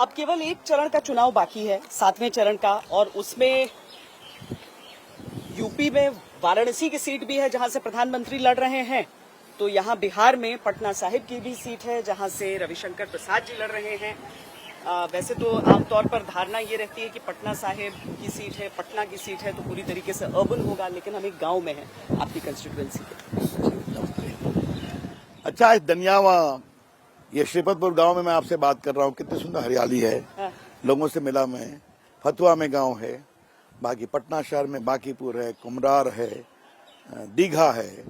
अब केवल एक चरण का चुनाव बाकी है, 7वें चरण का, और उसमें यूपी में वाराणसी की सीट भी है जहां से प्रधानमंत्री लड़ रहे हैं। तो यहां बिहार में पटना साहिब की भी सीट है जहां से रविशंकर प्रसाद जी लड़ रहे हैं। वैसे तो आमतौर पर धारणा ये रहती है कि पटना साहिब की सीट है, पटना की सीट है, तो पूरी तरीके से अर्बन होगा, लेकिन हम एक गांव में हैं आपकी कंस्टिट्यूएंसी के। अच्छा, इस दनियावा ये श्रीपतपुर गांव में मैं आपसे बात कर रहा हूँ। कितनी सुंदर हरियाली है। लोगों से मिला मैं। फतुहा में गांव है, बाकी पटना शहर में बाकीपुर है, कुमरार है, दीघा है,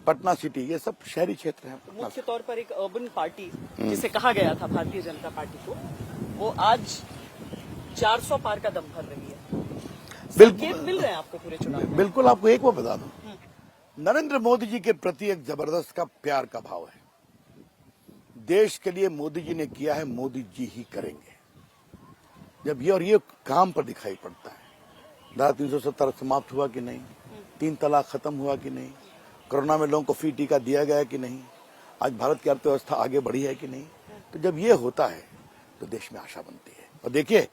पटना सिटी, ये सब शहरी क्षेत्र हैं। मुख्य तौर पर एक अर्बन पार्टी जिसे कहा गया था भारतीय जनता पार्टी को, वो आज 400 पार का दम भर रही है। संकेत मिल रहे हैं आपको पूरे चुनाव में? बिल्कुल। आपको एक वो बता दूं, नरेंद्र मोदी जी के प्रति एक जबरदस्त का प्यार का भाव है। देश के लिए मोदी जी ने किया है, मोदी जी ही करेंगे। जब ये काम पर दिखाई पड़ता है। धारा 370 समाप्त हुआ कि नहीं, 3 तलाक खत्म हुआ कि नहीं, कोरोना में लोगों को फ्री टीका दिया गया कि नहीं, आज भारत की अर्थव्यवस्था आगे बढ़ी है कि नहीं, तो जब ये होता है तो देश में आशा बनती है। और देखिए,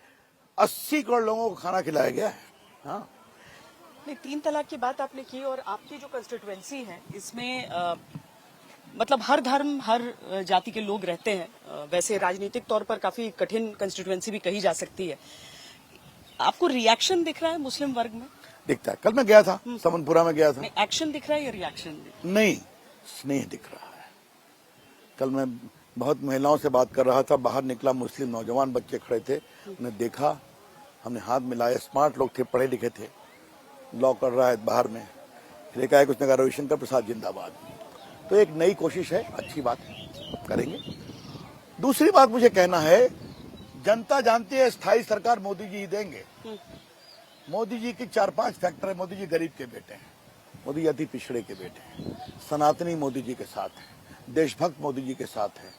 80 करोड़ लोगों को खाना खिलाया गया है। हाँ, 3 तलाक की बात आपने की, और आपकी जो कंस्टिट्यूएंसी है इसमें मतलब हर धर्म, हर जाति के लोग रहते हैं। वैसे राजनीतिक तौर पर काफी कठिन कंस्टिट्यूएंसी भी कही जा सकती है। आपको रिएक्शन दिख रहा है मुस्लिम वर्ग में? दिखता है। कल मैं गया था, समनपुरा में गया था। एक्शन दिख रहा है या रिएक्शन? नहीं, स्नेह दिख रहा है। कल मैं बहुत महिलाओं से बात कर रहा था, बाहर निकला, मुस्लिम नौजवान बच्चे खड़े थे, उन्हें देखा, हमने हाथ मिलाया। स्मार्ट लोग थे, पढ़े लिखे थे, लॉ कर रहा है बाहर में। फिर एक उसने कहा रविशंकर प्रसाद जिंदाबाद। तो एक नई कोशिश है, अच्छी बात करेंगे। दूसरी बात मुझे कहना है, जनता जानती है स्थायी सरकार मोदी जी ही देंगे। मोदी जी की 4-5 फैक्टर है। मोदी जी गरीब के बेटे हैं, मोदी जी अति पिछड़े के बेटे हैं, सनातनी मोदी जी के साथ है, देशभक्त मोदी जी के साथ है,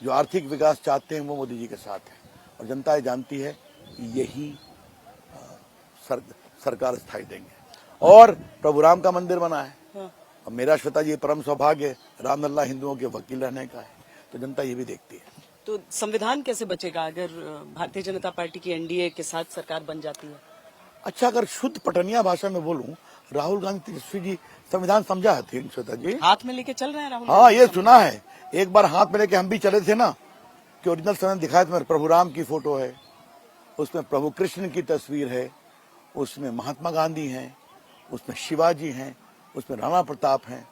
जो आर्थिक विकास चाहते हैं वो मोदी जी के साथ है। और जनता जानती है यही सरकार स्थायी देंगे। और प्रभु राम का मंदिर बना है, और मेरा श्वेता जी परम सौभाग्य रामलला हिंदुओं के वकील रहने का है, तो जनता ये भी देखती है। तो संविधान कैसे बचेगा अगर भारतीय जनता पार्टी की एनडीए के साथ सरकार बन जाती है? अच्छा, अगर शुद्ध पटनिया भाषा में बोलूं, राहुल गांधी तेजस्वी जी संविधान समझा है श्वेता जी? हाथ में लेके चल रहे हैं राहुल? हाँ, ये सुना है। एक बार हाथ में लेके हम भी चले थे ना, कि ओरिजिनल संविधान दिखाया था। प्रभु राम की फोटो है, उसमें प्रभु कृष्ण की तस्वीर है, उसमें महात्मा गांधी हैं, उसमें शिवाजी हैं, उसमें राणा प्रताप हैं,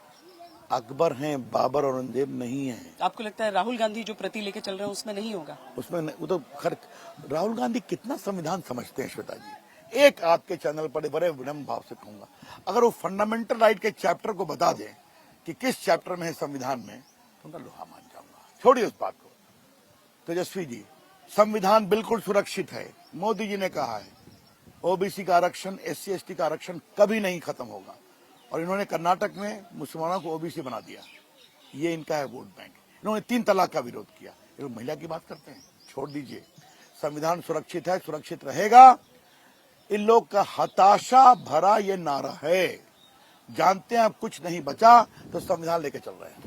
अकबर हैं, बाबर औरंगजेब नहीं है। आपको लगता है राहुल गांधी जो प्रति लेके चल रहे हैं उसमें नहीं होगा? उसमें वो तो खैर, राहुल गांधी कितना संविधान समझते हैं श्वेता जी। एक आपके चैनल पर बड़े विनम्र भाव से कहूंगा, अगर वो फंडामेंटल राइट के चैप्टर को बता दें कि किस चैप्टर में है संविधान में, तो उनका लोहा मान जाऊंगा। छोड़िए उस बात को। तेजस्वी जी, संविधान बिल्कुल सुरक्षित है। मोदी जी ने कहा है ओबीसी का आरक्षण, SC ST का आरक्षण कभी नहीं खत्म होगा। और इन्होंने कर्नाटक में मुसलमानों को ओबीसी बना दिया। ये इनका है वोट बैंक। इन्होंने 3 तलाक का विरोध किया। ये महिला की बात करते हैं, छोड़ दीजिए। संविधान सुरक्षित है, सुरक्षित रहेगा। इन लोग का हताशा भरा ये नारा है। जानते हैं अब कुछ नहीं बचा, तो संविधान लेके चल रहे हैं।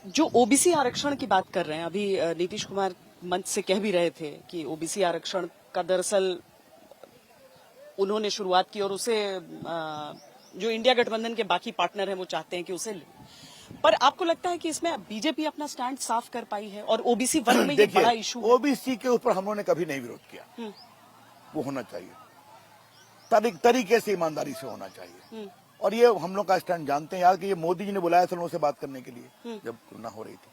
जो ओबीसी आरक्षण की बात कर रहे हैं, अभी नीतीश कुमार मंच से कह भी रहे थे कि ओबीसी आरक्षण का दरअसल उन्होंने शुरुआत की और उसे जो इंडिया गठबंधन के बाकी पार्टनर हैं वो चाहते हैं कि उसे ले। पर आपको लगता है कि इसमें बीजेपी अपना स्टैंड साफ कर पाई है? और ओबीसी वर्ग में ये बड़ा इशू है। ओबीसी के ऊपर हम लोगों ने कभी नहीं विरोध किया। वो होना चाहिए, तरीके से, ईमानदारी से होना चाहिए। और ये हम लोग का स्टैंड जानते हैं यार, कि ये मोदी जी ने बुलाया था लोगों से बात करने के लिए जब ना हो रही थी।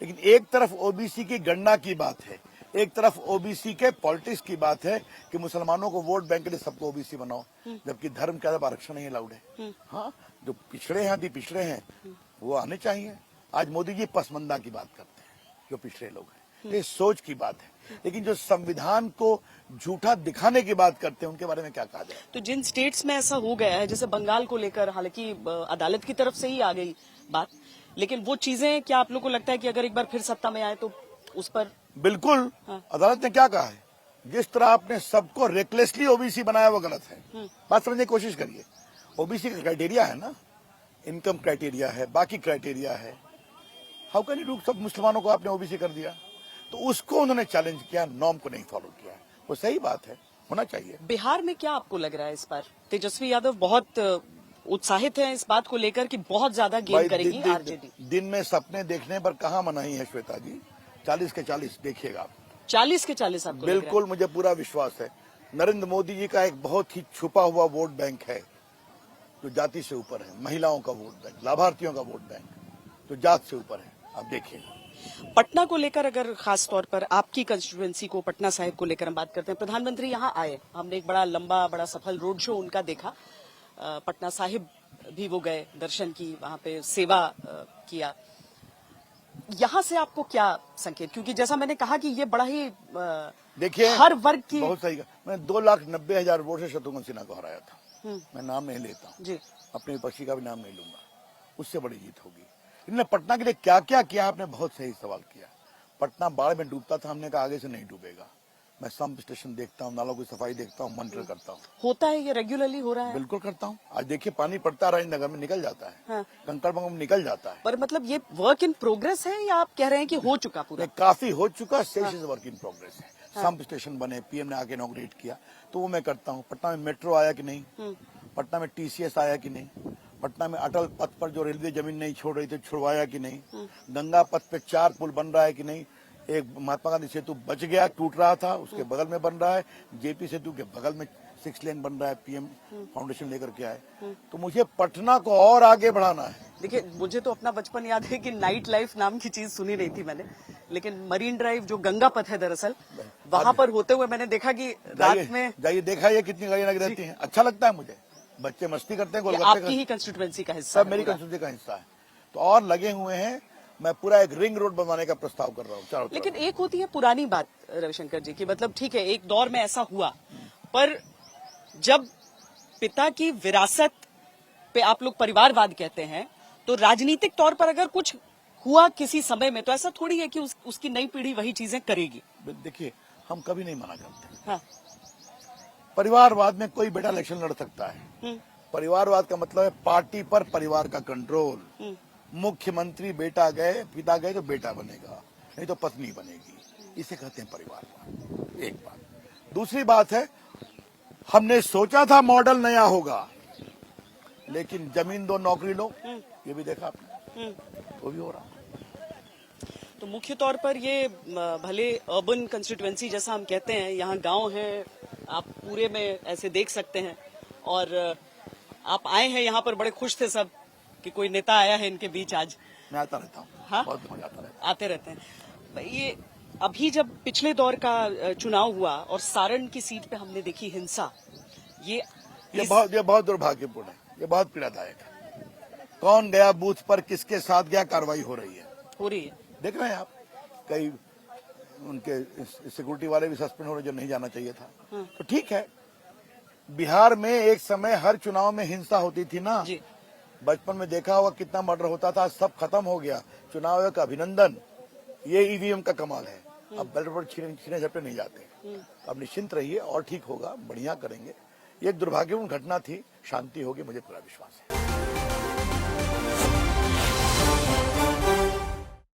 लेकिन एक तरफ ओबीसी की गणना की बात है, एक तरफ ओबीसी के पॉलिटिक्स की बात है कि मुसलमानों को वोट बैंक के लिए सबको ओबीसी बनाओ, जबकि धर्म के आरक्षण नहीं अलाउड है। हाँ, जो पिछड़े हैं, अति पिछड़े हैं, वो आने चाहिए। आज मोदी जी पसमंदा की बात करते हैं, जो पिछड़े लोग हैं, ये सोच की बात है। लेकिन जो संविधान को झूठा दिखाने की बात करते हैं, उनके बारे में क्या कहा जाए? तो जिन स्टेट्स में ऐसा हो गया है, जैसे बंगाल को लेकर, हालांकि अदालत की तरफ से ही आ गई बात, लेकिन वो चीजें क्या आप लोग को लगता है कि अगर एक बार फिर सत्ता में आए तो उस पर? बिल्कुल। अदालत ने क्या कहा है, जिस तरह आपने सबको रेकलेसली ओबीसी बनाया वो गलत है। बात समझने की कोशिश करिए। ओबीसी का क्राइटेरिया है ना, इनकम क्राइटेरिया है, बाकी क्राइटेरिया है। How can you do? सब मुसलमानों को आपने ओबीसी कर दिया। तो उसको उन्होंने चैलेंज किया, नॉर्म को नहीं फॉलो किया। वो सही बात है, होना चाहिए। बिहार में क्या आपको लग रहा है इस बार? तेजस्वी यादव बहुत उत्साहित हैं इस बात को लेकर कि बहुत ज्यादा गेन भाई करेगी आरजेडी। दिन में सपने देखने पर कहाँ मनाही है श्वेता जी। 40 के 40 देखिएगा आप। 40 के 40 आपको लग रहा है? बिल्कुल, मुझे पूरा विश्वास है। नरेंद्र मोदी जी का एक बहुत ही छुपा हुआ वोट बैंक है जो जाति से ऊपर है, महिलाओं का वोट बैंक, लाभार्थियों का वोट बैंक जो जात से ऊपर है। आप देखिएगा। पटना को लेकर अगर खास तौर पर आपकी कंस्टिट्यूएंसी को, पटना साहिब को लेकर हम बात करते हैं, प्रधानमंत्री यहाँ आए, हमने एक बड़ा लंबा बड़ा सफल रोड शो उनका देखा। पटना साहिब भी वो गए, दर्शन की, वहां पे सेवा किया। यहाँ से आपको क्या संकेत, क्योंकि जैसा मैंने कहा कि ये बड़ा ही देखिए हर वर्ग की बहुत सही कहा। मैं 2,90,000 वोट से शत्रुघ्न सिन्हा को हराया था। मैं नाम नहीं लेता हूँ जी, अपने विपक्षी का भी नाम नहीं लूंगा, उससे बड़ी जीत होगी। इन्होंने पटना के लिए क्या क्या किया, आपने बहुत सही सवाल किया। पटना बाढ़ में डूबता था, हमने कहा आगे से नहीं डूबेगा। मैं संप स्टेशन देखता हूँ, नालों की सफाई देखता हूँ, मॉनिटर करता हूँ। होता है ये रेगुलरली हो रहा है? बिल्कुल करता हूँ। आज देखिए पानी पड़ता रहा नगर में, निकल जाता है। हाँ। कंकड़बाग में निकल जाता है। पर मतलब ये वर्क इन प्रोग्रेस है या आप कह रहे हैं कि हो चुका पूरा? नहीं, काफी हो चुका, शेष वर्क इन प्रोग्रेस है। संप स्टेशन बने, पीएम ने आके इनॉग्रेट किया, तो वो मैं करता हूँ। पटना में मेट्रो आया कि नहीं, पटना में टीसीएस आया कि नहीं, पटना में अटल पथ पर जो रेलवे जमीन नहीं छोड़ रही थी छुड़वाया कि नहीं, गंगा पथ पे 4 पुल बन रहा है कि नहीं, एक महात्मा गांधी सेतु बच गया, टूट रहा था, उसके बगल में बन रहा है, जेपी सेतु के बगल में 6 लेन बन रहा है, पीएम फाउंडेशन लेकर के आए। तो मुझे पटना को और आगे बढ़ाना है। देखिए, मुझे तो अपना बचपन याद है कि नाइट लाइफ नाम की चीज सुनी नहीं थी मैंने, लेकिन मरीन ड्राइव जो गंगा पथ है दरअसल, वहां पर होते हुए मैंने देखा कि रात में जाइए, देखा ये कितनी गाड़ियां लगी रहती हैं। अच्छा लगता है मुझे, बच्चे मस्ती करते हैं, ये गोलगप्पे आपकी ही कंस्टिट्यूएंसी का हिस्सा सब है मेरी पूरा। कंस्टिट्यूंसी का हिस्सा है। तो और लगे हुए हैं, मैं पूरा एक रिंग रोड बनवाने का प्रस्ताव कर रहा हूँ चारों तरफ। लेकिन एक होती है पुरानी बात रविशंकर जी की, मतलब ठीक है एक दौर में ऐसा हुआ, पर जब पिता की विरासत पे आप लोग परिवारवाद कहते हैं, तो राजनीतिक तौर पर अगर कुछ हुआ किसी समय में, तो ऐसा थोड़ी है कि उसकी नई पीढ़ी वही चीजें करेगी। देखिए, हम कभी नहीं मना करते। हाँ। परिवारवाद में कोई बेटा इलेक्शन लड़ सकता है। परिवारवाद का मतलब है पार्टी पर परिवार का कंट्रोल। मुख्यमंत्री बेटा गए, पिता गए तो बेटा बनेगा, नहीं तो पत्नी बनेगी। इसे कहते हैं परिवारवाद। एक बात। दूसरी बात है, हमने सोचा था मॉडल नया होगा, लेकिन जमीन दो नौकरी लो, ये भी देखा आपने, वो भी हो रहा। तो मुख्य तौर पर ये भले अर्बन कंस्टिट्यूएंसी जैसा हम कहते हैं, यहाँ गांव है, आप पूरे में ऐसे देख सकते हैं, और आप आए हैं यहाँ पर, बड़े खुश थे सब कि कोई नेता आया है इनके बीच आज। मैं आता रहता हूँ। हाँ? बहुत मजा आता रहता है। आते रहते हैं। ये अभी जब पिछले दौर का चुनाव हुआ और सारण की सीट पे हमने देखी हिंसा, ये बहुत दुर्भाग्यपूर्ण है, ये बहुत पीड़ादायक है। कौन गया बूथ पर, किसके साथ गया, कार्रवाई हो रही है। देख रहे हैं आप, कई उनके सिक्योरिटी वाले भी सस्पेंड हो रहे जो नहीं जाना चाहिए था। तो ठीक है, बिहार में एक समय हर चुनाव में हिंसा होती थी ना जी। बचपन में देखा होगा कितना मर्डर होता था, सब खत्म हो गया। चुनाव आयोग का अभिनंदन, ये ईवीएम का कमाल है। अब बैलेट पर छीने झपटे नहीं जाते। अब निश्चिंत रहिए, और ठीक होगा, बढ़िया करेंगे। ये एक दुर्भाग्यपूर्ण घटना थी, शांति होगी, मुझे पूरा विश्वास है।